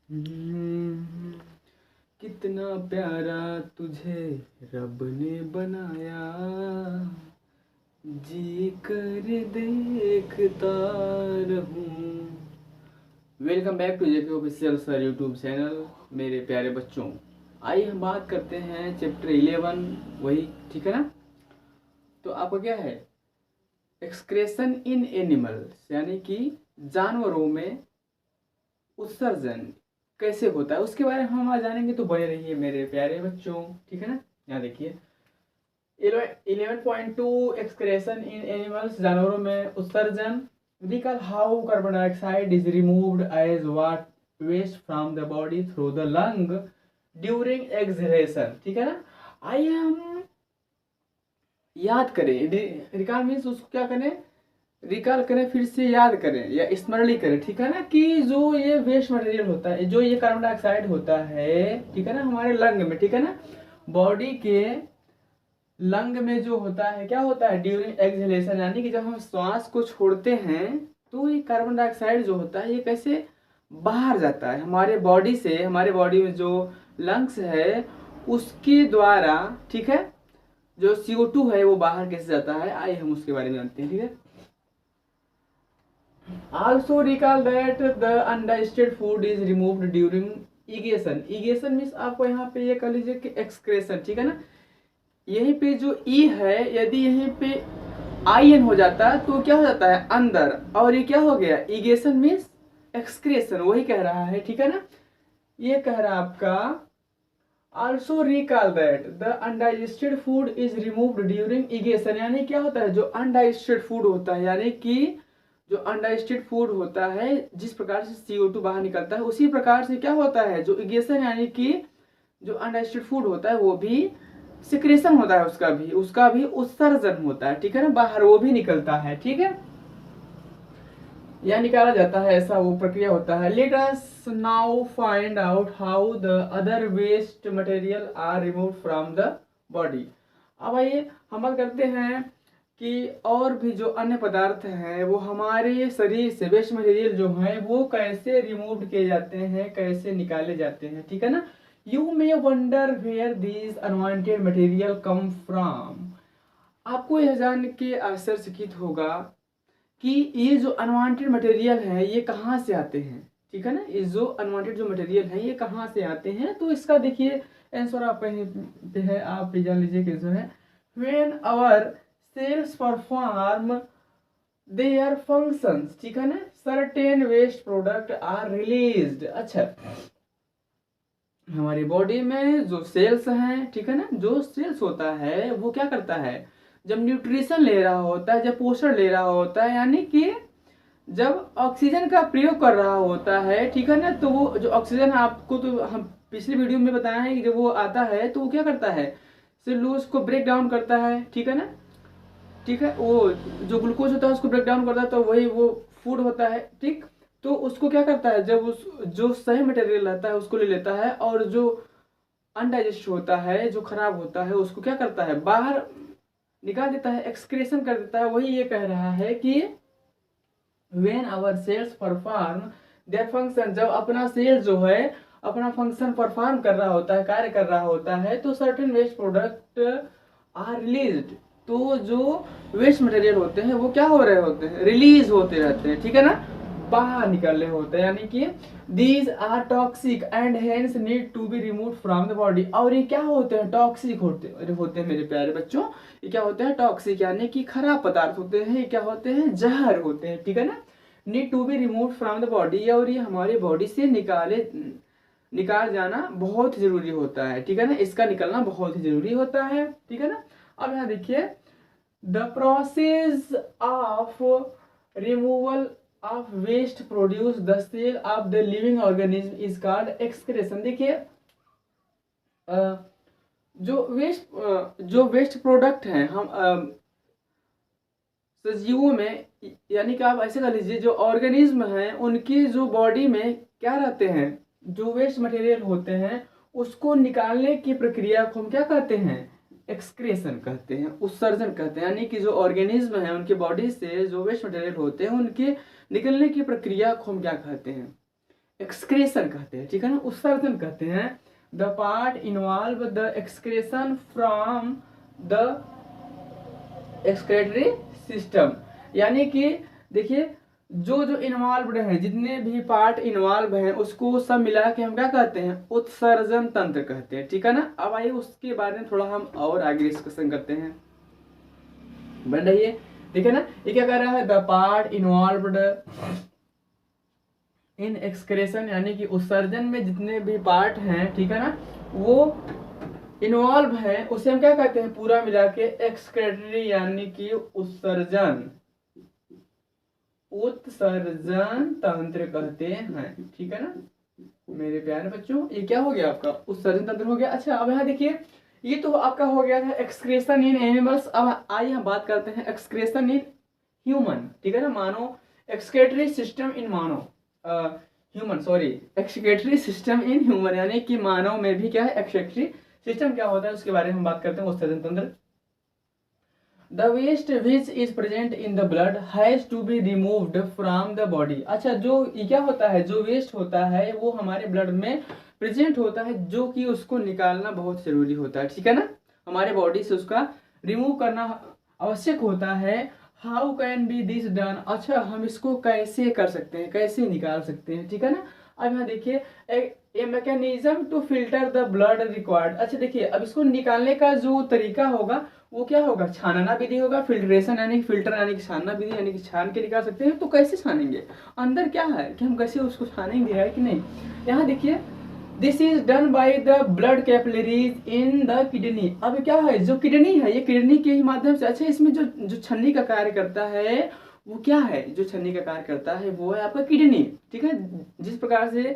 हम्म, कितना प्यारा तुझे रब ने बनाया, जी कर देखता रहूं। Welcome back to JK official sir YouTube channel. मेरे प्यारे बच्चों, आइए हम बात करते हैं चैप्टर 11, वही ठीक है ना। तो आपका क्या है, एक्सक्रेशन इन एनिमल्स, यानी कि जानवरों में उत्सर्जन कैसे होता है उसके बारे में हम आज जानेंगे। तो बने रहिए मेरे प्यारे बच्चों, ठीक है ना। यहाँ देखिए 11.2 एक्सक्रेशन इन एनिमल्स, जानवरों में उत्सर्जन। Recall how carbon dioxide is removed as what waste from the body through the lung during exhalation, ठीक है ना। आइए हम याद करें, रिकॉल मीन्स उसको क्या करें, रिकॉल करें, फिर से याद करें या स्मरण करें, ठीक है ना, कि जो ये वेस्ट मटेरियल होता है, जो ये कार्बन डाइऑक्साइड होता है, ठीक है ना, हमारे लंग में, ठीक है ना, बॉडी के लंग में जो होता है, क्या होता है, ड्यूरिंग एक्सहेलेशन, यानी कि जब हम श्वास को छोड़ते हैं तो ये कार्बन डाइऑक्साइड जो होता है ये कैसे बाहर जाता है हमारे बॉडी से, हमारे बॉडी में जो लंग्स है उसके द्वारा, ठीक है। जो CO2 है वो बाहर कैसे जाता है, आइए हम उसके बारे में जानते हैं, ठीक है। Also recall that the undigested food is removed during igation. igation means आपको यहाँ पे ये कह लीजिए कि excretion, ठीक है ना। यहीं पे जो ई है, यदि यहीं पे IN हो जाता है तो क्या हो जाता है अंदर, और ये क्या हो गया, igation मीन्स excretion, वही कह रहा है, ठीक है ना। ये कह रहा है आपका also recall that the undigested food is removed during igation, यानी क्या होता है, जो undigested food होता है, यानी कि जो अनडाइजेस्टेड फूड होता है, जिस प्रकार से CO2 बाहर निकलता है उसी प्रकार से क्या होता है, जो इगेशन यानी कि जो अनडाइजेस्टेड फूड होता है वो भी सिक्रेशन होता है, उसका भी उत्सर्जन होता है, ठीक है ना, बाहर वो भी निकलता है, ठीक है, या निकाला जाता है, ऐसा वो प्रक्रिया होता है। Let us now find out how the other waste material are remove from the body. अब आइए हम बात करते हैं कि और भी जो अन्य पदार्थ हैं वो हमारे शरीर से, वेस्ट मटेरियल जो है वो कैसे रिमूव किए जाते हैं, कैसे निकाले जाते हैं, ठीक है ना। You may wonder where these unwanted material come from. आपको यह जान के आश्चर्यचकित होगा कि ये जो अनवांटेड मटेरियल है ये कहाँ से आते हैं, ठीक है ना। ये जो अनवांटेड जो मटेरियल है ये कहाँ से आते हैं, तो इसका देखिए आंसर आप पे है, आप भी जान लीजिए कि जो है, when our cells perform their functions, ठीक है ना, certain waste product are released. अच्छा, हमारी बॉडी में जो सेल्स हैं, ठीक है ना, जो सेल्स होता है वो क्या करता है, जब न्यूट्रिशन ले रहा होता है, जब पोषण ले रहा होता है, यानी कि जब ऑक्सीजन का प्रयोग कर रहा होता है, ठीक है ना, तो वो जो ऑक्सीजन आपको, तो हम पिछली वीडियो में बताया है कि जब वो आता है तो वो क्या करता है, सेलुलोज को ब्रेक डाउन करता है, ठीक है ना, ठीक है, वो जो ग्लूकोज होता है उसको ब्रेक डाउन करता है, तो वही वो फूड होता है, ठीक। तो उसको क्या करता है, जब उस जो सही मटेरियल रहता है उसको ले लेता है, और जो अनडाइजेस्ट होता है, जो खराब होता है, उसको क्या करता है, बाहर निकाल देता है, एक्सक्रेशन कर देता है। वही ये कह रहा है कि when our cells perform their function, जब अपना सेल्स जो है अपना फंक्शन परफॉर्म कर रहा होता है, कार्य कर रहा होता है, तो certain waste product are released. तो जो वेस्ट मटेरियल होते हैं वो क्या हो रहे होते हैं, रिलीज होते रहते हैं, ठीक है ना, बाहर निकल रहे होते हैं, यानी कि these are toxic and hence need to be remove from the body. और ये क्या होते हैं, टॉक्सिक होते हैं मेरे प्यारे बच्चों। ये क्या होते हैं, टॉक्सिक यानी कि खराब पदार्थ होते हैं, ये क्या होते हैं, जहर होते हैं, ठीक है ना। Need to be remove from the body, और ये हमारी बॉडी से निकाल जाना बहुत जरूरी होता है, ठीक है ना, इसका निकलना बहुत ही जरूरी होता है, ठीक है ना। अब यहाँ देखिए, the process of removal of waste produce the cell of the living organism is called excretion. देखिए जो वेस्ट प्रोडक्ट हैं हम सजीवों में, यानी कि आप ऐसे कर लीजिए, जो ऑर्गेनिज्म हैं उनकी जो बॉडी में क्या रहते हैं, जो वेस्ट मटेरियल होते हैं उसको निकालने की प्रक्रिया को हम क्या कहते हैं, एक्सक्रेशन कहते हैं, उत्सर्जन कहते हैं। यानी कि जो ऑर्गेनिज्म है उनके बॉडी से जो वेस्ट मटेरियल होते हैं उनके निकलने की प्रक्रिया को हम क्या कहते हैं, एक्सक्रेशन कहते हैं, ठीक है ना, उत्सर्जन कहते हैं। The part involve the excretion from the excretory system, यानी कि देखिए जो जो इन्वॉल्व हैं, जितने भी पार्ट इन्वॉल्व हैं उसको सब मिला के हम क्या कहते हैं, उत्सर्जन तंत्र कहते हैं, ठीक है ना। अब आइए उसके बारे में थोड़ा हम और आगे डिस्कशन करते हैं। बन रही है, ठीक है ना। ये क्या कर रहा है, the part involved in excretion, यानी कि उत्सर्जन में जितने भी पार्ट हैं, ठीक है ना, वो इन्वॉल्व है, उसे हम क्या कहते हैं, पूरा मिला के एक्सक्रेटरी यानी कि उत्सर्जन तंत्र कहते हैं, ठीक है ना मेरे प्यारे बच्चों। ये क्या हो गया आपका, उत्सर्जन तंत्र हो गया। अच्छा अब यहाँ देखिए, ये तो आपका हो गया था एक्सक्रेशन इन एनिमल्स। अब आइए हम बात करते हैं एक्सक्रेशन इन ह्यूमन, ठीक है ना, मानो एक्सक्रेटरी सिस्टम इन मानो human, sorry excretory system in human, यानी कि मानव में भी क्या है, एक्सक्रेटरी सिस्टम क्या होता है उसके बारे में हम बात करते हैं, उत्सर्जन तंत्र। The waste which is present in the blood has to be removed from the body. अच्छा जो ये क्या होता है, जो वेस्ट होता है वो हमारे ब्लड में प्रेजेंट होता है, जो कि उसको निकालना बहुत जरूरी होता है, ठीक है ना, हमारे बॉडी से उसका रिमूव करना आवश्यक होता है। How can be this done, अच्छा हम इसको कैसे कर सकते हैं, कैसे निकाल सकते हैं, ठीक है ना। अब यहाँ देखिए a mechanism to filter the blood required. अच्छा देखिए अब इसको निकालने का जो तरीका होगा वो क्या होगा, छानना विधि होगा, फिल्ट्रेशन यानी फिल्टर यानी कि छानना विधि, यानी कि छान के निकाल सकते हैं। तो कैसे छानेंगे, अंदर क्या है कि हम कैसे उसको छानेंगे, है कि नहीं। यहाँ देखिए this is done by the blood capillaries in the kidney. अब क्या है, जो किडनी है ये किडनी के ही माध्यम से, अच्छा इसमें जो जो छन्नी का कार्य करता है वो क्या है, जो छन्नी का कार्य करता है वो है आपका किडनी, ठीक है। जिस प्रकार से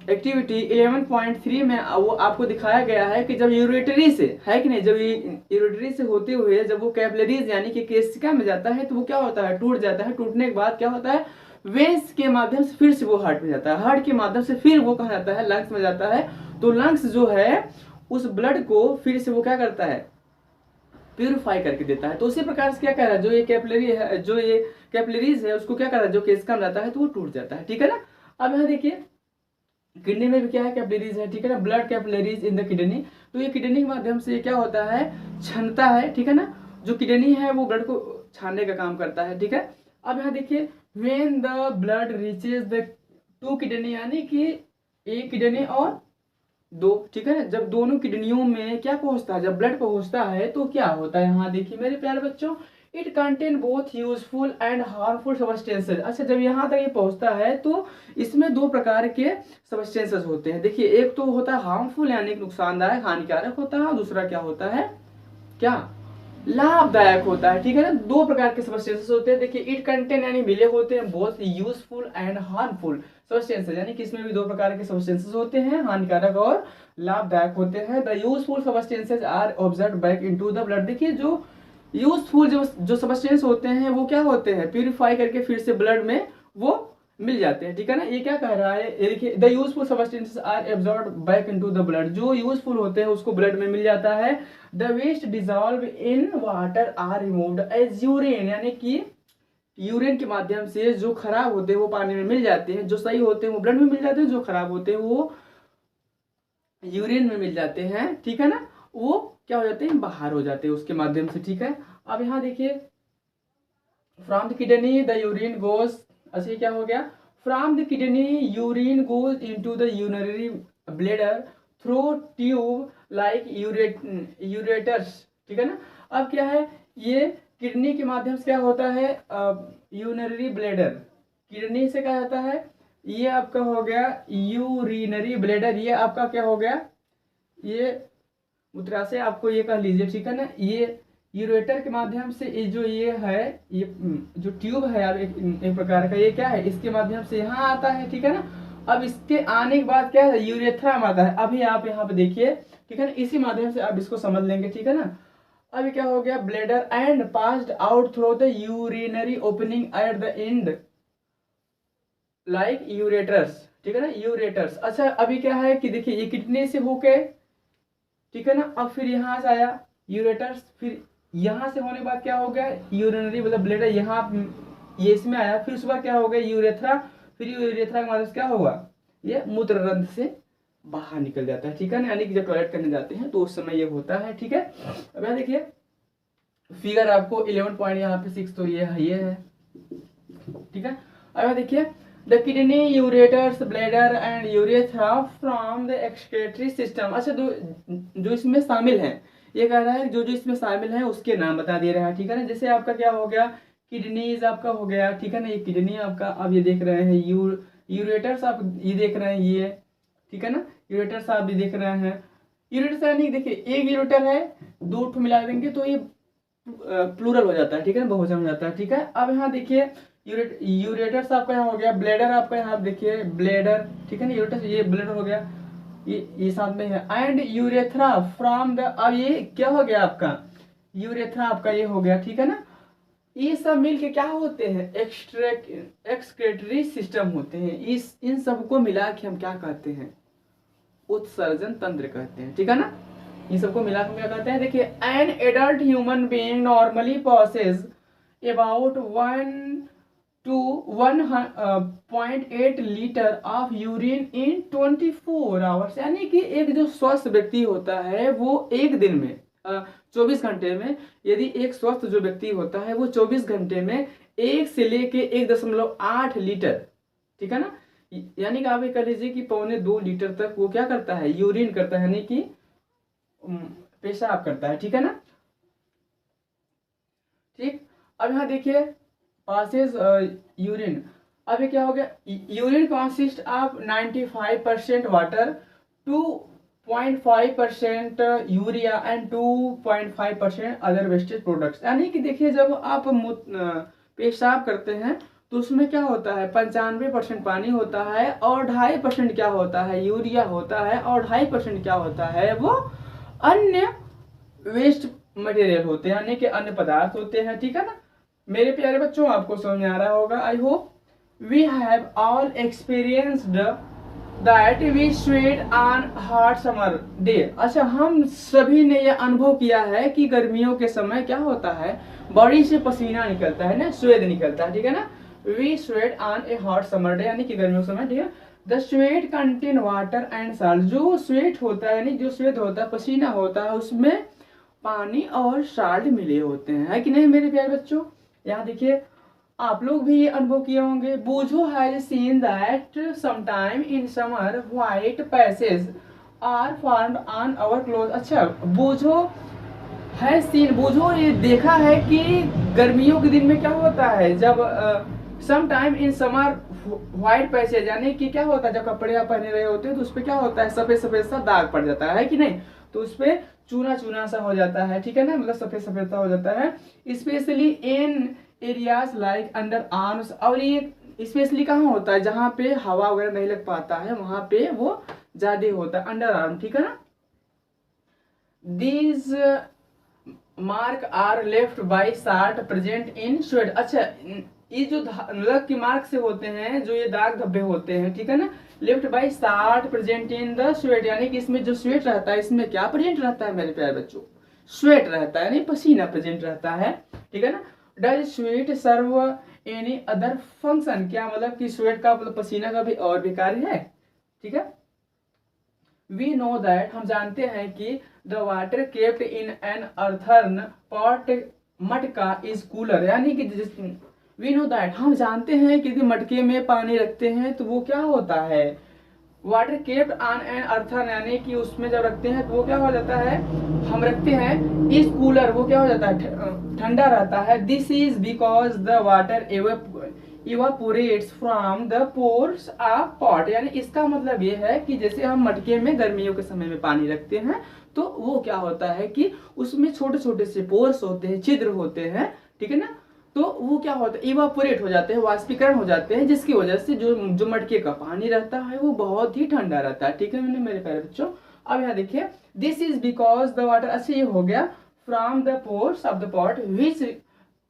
एक्टिविटी 11.3 में वो आपको दिखाया गया है कि जब यूरेटरी से, है कि नहीं, जब यूरेटरी से होते हुए जब वो कैपिलरीज यानी कि केशिका में जाता है तो वो क्या होता है, टूट जाता है। टूटने के बाद क्या होता है, वेंस के माध्यम से फिर से वो हार्ट में जाता है, हार्ट के माध्यम से फिर वो कहाँ जाता है, लंग्स में जाता है। तो लंग्स जो है उस ब्लड को फिर से वो क्या करता है, प्यूरिफाई करके देता है। तो उसी प्रकार से क्या कर रहा है, जो ये कैपिलरी है, जो ये कैपिलरीज है उसको क्या कर रहा है, जो केशिका में जाता है तो वो टूट जाता है, ठीक है ना। अब यहाँ देखिए किडनी में भी क्या है, कैपिलरीज है, ठीक है ना, blood capillaries in the kidney. तो ये किडनी के माध्यम से क्या होता है, छनता है, ठीक है ना। जो किडनी है वो ब्लड को छानने का काम करता है, ठीक है। अब यहाँ देखिए when the blood reaches the two kidney, यानी कि एक किडनी और दो, ठीक है ना, जब दोनों किडनियों में क्या पहुंचता है, जब ब्लड पहुंचता है तो क्या होता है, यहाँ देखिए मेरे प्यारे बच्चों, it contain both useful and harmful substances. अच्छा जब यहाँ तक ये पहुंचता है तो इसमें दो प्रकार के सब्सटेंसेज होते हैं। देखिए एक तो होता है हार्मफुल यानी कि नुकसानदायक, हानिकारक होता है, और दूसरा क्या होता है, क्या लाभदायक होता है, ठीक है ना। दो प्रकार के सब्सटेंसेस होते हैं। देखिए इट कंटेन यानी मिले होते हैं both useful and harmful substances, यानी कि इसमें भी दो प्रकार के सब्सटेंसेस होते हैं, हानिकारक और लाभदायक होते हैं। The useful substances are observe back into the blood. देखिए जो यूजफुल जो सब्सटेंस होते हैं वो क्या होते हैं, प्यूरिफाई करके फिर से ब्लड में वो मिल जाते हैं, ठीक है ना। ये क्या कह रहा है, ये देखिए the useful substances are absorb back into the blood, जो यूजफुल होते हैं उसको ब्लड में मिल जाता है। The waste dissolve in water are removed as urine, यानी कि यूरिन के माध्यम से जो खराब होते हैं वो पानी में मिल जाते हैं, जो सही होते हैं वो ब्लड में मिल जाते हैं, जो खराब होते हैं वो यूरिन में मिल जाते हैं, ठीक है ना, वो क्या हो जाते हैं, बाहर हो जाते हैं उसके माध्यम से, ठीक है। अब यहाँ देखिए from the kidney the urine goes, अच्छा ये क्या हो गया, from the kidney urine goes into the urinary bladder through tube like ureters, ठीक है ना। अब क्या है, ये किडनी के माध्यम से क्या होता है, यूरिनरी ब्लैडर, किडनी से क्या होता है, ये आपका हो गया यूरिनरी ब्लैडर, ये आपका क्या हो गया, ये मूत्राशय आपको ये कह लीजिए, ठीक है ना। ये यूरेटर के माध्यम से ये है, ये जो ट्यूब है यार एक प्रकार का, ये क्या है, इसके माध्यम से यहाँ आता है, ठीक है ना। अब इसके आने के बाद क्या है, यूरेथ्रा में आता है। अभी आप यहाँ पे देखिए, ठीक है ना, इसी माध्यम से आप इसको समझ लेंगे, ठीक है ना। अभी क्या हो गया, bladder and passed out through the urinary opening at the end like ureters, ठीक है ना, यूरेटर्स। अच्छा अभी क्या है कि देखिए ये किडनी से होके, ठीक है ना, अब फिर यहाँ से आया यूरेटर्स, फिर यहाँ से होने के बाद क्या हो गया, यूरिनरी मतलब ब्लैडर, यहाँ ये इसमें आया, फिर उसके बाद क्या हो गया यूरेथ्रा, फिर यूरेथ्रा के माध्यम से क्या होगा, ये मूत्र रंध्र से बाहर निकल जाता है, ठीक है ना, यानी कि जब टॉयलेट करने जाते हैं तो उस समय ये होता है, ठीक है। अब यहाँ देखिए फिगर आपको 11 पॉइंट यहाँ पे 6 तो ये है, ठीक है। अब यहाँ देखिए the kidney, ureters, bladder and urethra from the excretory system. अच्छा जो इसमें शामिल हैं, ये कह रहा है जो जो इसमें शामिल है उसके नाम बता दे रहा है, ठीक है ना। जैसे आपका क्या हो गया, किडनीज आपका हो गया, ठीक है ना, ये किडनी आपका आप ये देख रहे हैं, यूरेटर्स आप ये देख रहे हैं ये, ठीक है ना, यूरेटर्स आप भी देख रहे हैं। यूरेटर्स यानी देखिए एक यूरेटर है, दो ठो मिला देंगे तो ये प्लूरल हो जाता है, ठीक है ना, बहुवचन हो जाता है, ठीक है। अब यहाँ देखिए यूरेटर्स आपका यहाँ हो गया, ब्लेडर आपका यहाँ देखिए ब्लेडर, ठीक है ना, यूरेटर्स ये ब्लेडर हो गया, ये साथ में है। एंड यूरेथ्रा फ्रॉम द, अब ये क्या हो गया आपका, यूरेथ्रा आपका ये हो गया, ठीक है ना। ये सब मिलके क्या होते हैं, एक्सक्रीटरी सिस्टम होते हैं। इस इन सबको मिला के हम क्या कहते हैं, उत्सर्जन तंत्र कहते हैं, ठीक है ना। इन सबको मिला के क्या कहते हैं, देखिए an adult human being normally passes about 1 to 1.8 litre of urine in 24 hours, यानी कि एक जो स्वस्थ व्यक्ति होता है वो एक दिन में 24 घंटे में, यदि एक स्वस्थ जो व्यक्ति होता है वो 24 घंटे में 1 से लेके 1.8 लीटर, ठीक है ना, यानी कि आप ये कह लीजिए कि 1.25 लीटर तक वो क्या करता है, यूरिन करता है, यानी कि पेशाब करता है, ठीक है ना, ठीक। अब यहाँ देखिए पासेस यूरिन, अब ये क्या हो गया, urine consist of 95% water, 2.5% urea and 2.5% other wastage products, यानी कि देखिए जब आप पेशाब करते हैं तो उसमें क्या होता है, 95% पानी होता है और 2.5% क्या होता है, यूरिया होता है, और 2.5% क्या होता है, वो अन्य वेस्ट मटेरियल होते हैं, यानी कि अन्य पदार्थ होते हैं, ठीक है ना। मेरे प्यारे बच्चों आपको समझ में आ रहा होगा, I hope we have all experienced that we sweat on hot summer day. अच्छा हम सभी ने यह अनुभव किया है कि गर्मियों के समय क्या होता है, बॉडी से पसीना निकलता है ना, स्वेद निकलता है, ठीक है ना। We sweat on a hot summer day, यानी कि गर्मियों के समय, ठीक है। The sweat contain water and salt, जो स्वेट होता है यानी जो स्वेद होता है, पसीना होता है, उसमें पानी और साल्ट मिले होते हैं, है कि नहीं मेरे प्यारे बच्चों। यहाँ देखिए आप लोग भी ये अनुभव किए होंगे, बूझो has seen that sometime in summer white passage are formed on our cloth. अच्छा बूझो है सीन, बूझो ये देखा है कि गर्मियों के दिन में क्या होता है, जब sometime in summer white passage, यानी कि क्या होता है जब कपड़े आप पहने रहे होते हैं तो उस पर क्या होता है, सफेद सफेद सा दाग पड़ जाता है कि नहीं, तो उस पर चूना चूना सा हो जाता है, ठीक है ना, मतलब सफेद सफेद सा हो जाता है, specially in areas like under arms. और ये स्पेशली कहाँ होता है, जहाँ पे हवा वगैरह नहीं लग पाता है वहां पे वो ज्यादा होता है, अंडर आर्म, ठीक है ना। These mark are left by salt present in sweat. अच्छा ये जो मतलब की मार्क से होते हैं, जो ये दाग धब्बे होते हैं, ठीक है ना, left by salt present in the sweat, यानी कि इसमें जो स्वेट रहता है, इसमें क्या प्रेजेंट रहता है मेरे प्यारे बच्चों, स्वेट रहता है, यानी पसीना प्रेजेंट रहता है, ठीक है ना। Does sweat serve any other function, क्या मतलब कि स्वेट का मतलब पसीना का भी और भी कार्य है, ठीक है। वी नो दैट, हम जानते हैं कि the water kept in an earthen pot, matka is cooler, यानी कि वी नो दैट, हम जानते हैं कि यदि मटके में पानी रखते हैं तो वो क्या होता है, वाटर केप्ट ऑन एन अर्थर्न, यानी कि उसमें जब रखते हैं तो वो क्या हो जाता है, हम रखते हैं इस कूलर, वो क्या हो जाता है, ठंडा रहता है। This is because the water evaporates from the pores of pot, यानी इसका मतलब ये है कि जैसे हम मटके में गर्मियों के समय में पानी रखते हैं तो वो क्या होता है कि उसमें छोटे छोटे से पोर्स होते हैं, छिद्र होते हैं, ठीक है ना, तो वो क्या होता है, इवापोरेट हो जाते हैं, वाष्पीकरण हो जाते हैं, जिसकी वजह से जो मटके का पानी रहता है वो बहुत ही ठंडा रहता है, ठीक है मैंने मेरे प्यारे बच्चों। अब यहाँ देखिए this is because the water, अच्छा ये हो गया from the pores of the pot which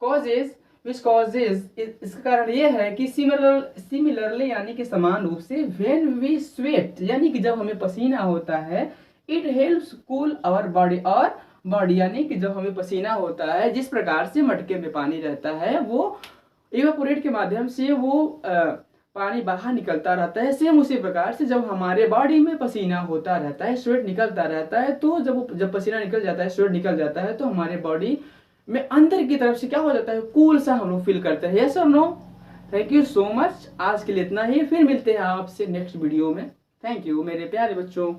causes, इसका कारण ये है कि सिमिलरली यानी कि समान रूप से व्हेन वी स्वेट, यानी कि जब हमें पसीना होता है, it helps cool our body, और बॉडी यानी कि जब हमें पसीना होता है, जिस प्रकार से मटके में पानी रहता है वो इवेपोरेट के माध्यम से वो पानी बाहर निकलता रहता है, सेम उसी प्रकार से जब हमारे बॉडी में पसीना होता रहता है, स्वेट निकलता रहता है, तो जब पसीना निकल जाता है, स्वेट निकल जाता है, तो हमारे बॉडी में अंदर की तरफ से क्या हो जाता है, कूल सा हम लोग फील करते हैं। यस और no? Thank you so much. आज के लिए इतना ही, फिर मिलते हैं आपसे नेक्स्ट वीडियो में। थैंक यू मेरे प्यारे बच्चों।